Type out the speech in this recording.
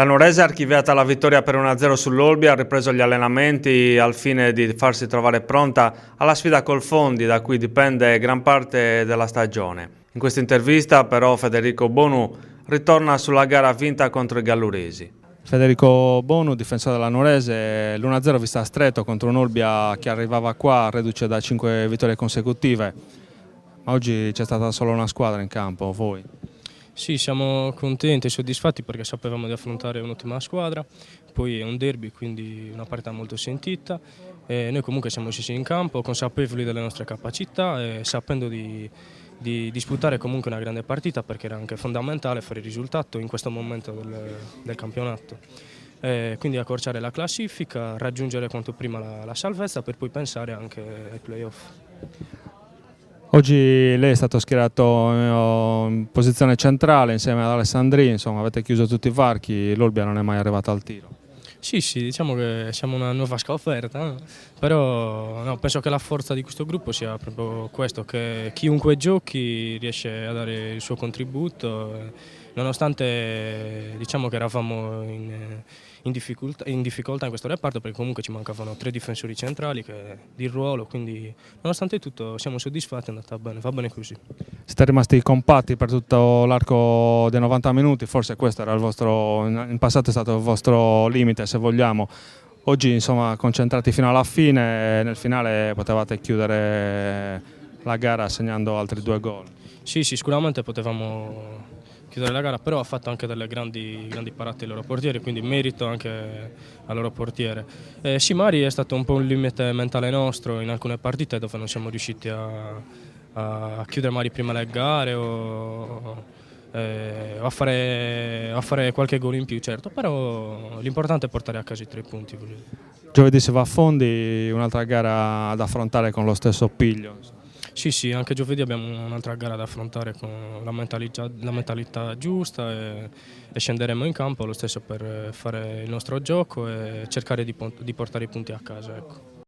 La Nuorese ha archiviata la vittoria per 1-0 sull'Olbia, ha ripreso gli allenamenti al fine di farsi trovare pronta alla sfida col Fondi, da cui dipende gran parte della stagione. In questa intervista però Federico Bonu ritorna sulla gara vinta contro i galluresi. Federico Bonu, difensore della Nuorese, l'1-0 vista a stretto contro un Olbia che arrivava qua reduce da 5 vittorie consecutive, ma oggi c'è stata solo una squadra in campo, voi. Sì, siamo contenti e soddisfatti perché sapevamo di affrontare un'ottima squadra, poi è un derby, quindi una partita molto sentita. E noi comunque siamo scesi in campo consapevoli delle nostre capacità e sapendo di disputare comunque una grande partita perché era anche fondamentale fare il risultato in questo momento del campionato. Quindi accorciare la classifica, raggiungere quanto prima la salvezza per poi pensare anche ai playoff. Oggi lei è stato schierato in posizione centrale insieme ad Alessandri, insomma avete chiuso tutti i varchi, l'Olbia non è mai arrivato al tiro. Sì, diciamo che siamo una nuova scoperta, però no, penso che la forza di questo gruppo sia proprio questo, che chiunque giochi riesce a dare il suo contributo, nonostante diciamo che eravamo in difficoltà in questo reparto, perché comunque ci mancavano 3 difensori centrali di ruolo, quindi nonostante tutto siamo soddisfatti, è andata bene, va bene così. Siete rimasti compatti per tutto l'arco dei 90 minuti, forse questo era il vostro, in passato è stato il vostro limite se vogliamo. Oggi insomma concentrati fino alla fine, nel finale potevate chiudere la gara segnando altri 2 gol. Sì, sicuramente potevamo chiudere la gara, però ha fatto anche delle grandi parate il loro portiere, quindi merito anche al loro portiere. Sì, Mari è stato un po' un limite mentale nostro in alcune partite dove non siamo riusciti a chiudere magari prima le gare o a fare qualche gol in più, certo, però l'importante è portare a casa i 3 punti. Giovedì si va a Fondi, un'altra gara da affrontare con lo stesso piglio. Sì, anche giovedì abbiamo un'altra gara da affrontare con la mentalità giusta e scenderemo in campo lo stesso per fare il nostro gioco e cercare di portare i punti a casa. Ecco.